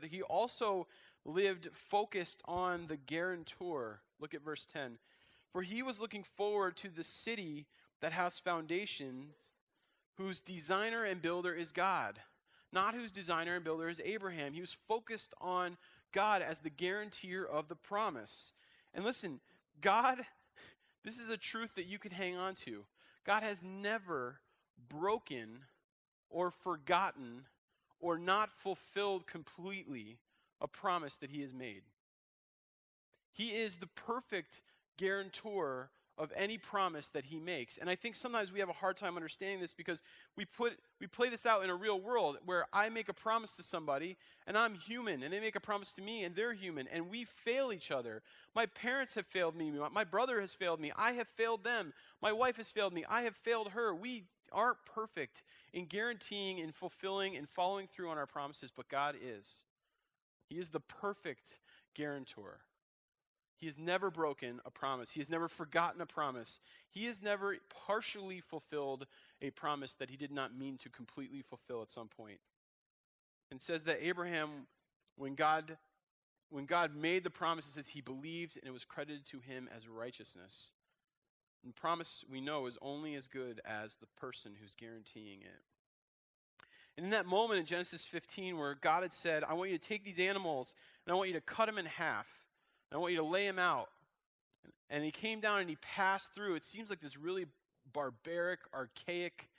but he also lived focused on the guarantor. Look at verse 10. For he was looking forward to the city that has foundations, whose designer and builder is God, not whose designer and builder is Abraham. He was focused on God as the guarantor of the promise. And listen, God, this is a truth that you can hang on to. God has never broken or forgotten or not fulfilled completely a promise that he has made. He is the perfect guarantor of any promise that he makes. And I think sometimes we have a hard time understanding this because we play this out in a real world where I make a promise to somebody and I'm human, and they make a promise to me and they're human, and we fail each other. My parents have failed me. My brother has failed me. I have failed them. My wife has failed me. I have failed her. We aren't perfect in guaranteeing and fulfilling and following through on our promises, but God is. He is the perfect guarantor. He has never broken a promise. He has never forgotten a promise. He has never partially fulfilled a promise that he did not mean to completely fulfill at some point. And says that Abraham, when God made the promise, it says he believed and it was credited to him as righteousness. And promise, we know, is only as good as the person who's guaranteeing it. And in that moment in Genesis 15 where God had said, I want you to take these animals and I want you to cut them in half. I want you to lay him out. And he came down and he passed through. It seems like this really barbaric, archaic,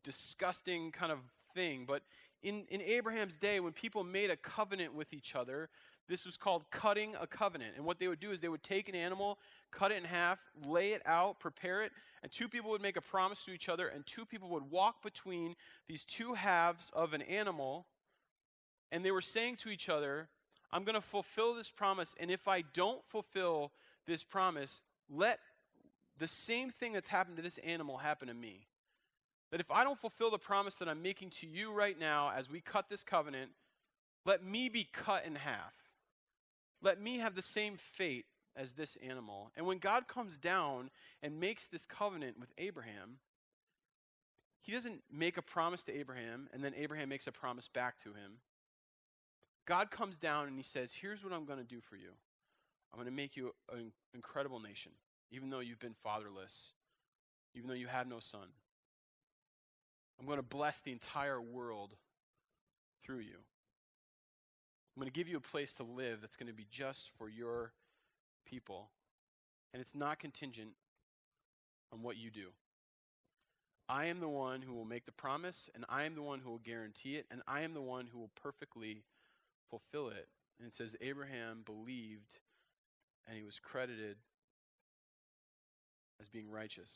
disgusting kind of thing. But in Abraham's day, when people made a covenant with each other, this was called cutting a covenant. And what they would do is they would take an animal, cut it in half, lay it out, prepare it, and two people would make a promise to each other, and two people would walk between these two halves of an animal, and they were saying to each other, I'm going to fulfill this promise, and if I don't fulfill this promise, let the same thing that's happened to this animal happen to me. That if I don't fulfill the promise that I'm making to you right now as we cut this covenant, let me be cut in half. Let me have the same fate as this animal. And when God comes down and makes this covenant with Abraham, he doesn't make a promise to Abraham, and then Abraham makes a promise back to him. God comes down and he says, here's what I'm going to do for you. I'm going to make you an incredible nation, even though you've been fatherless, even though you had no son. I'm going to bless the entire world through you. I'm going to give you a place to live that's going to be just for your people. And it's not contingent on what you do. I am the one who will make the promise, and I am the one who will guarantee it, and I am the one who will perfectly fulfill it. And it says Abraham believed and he was credited as being righteous.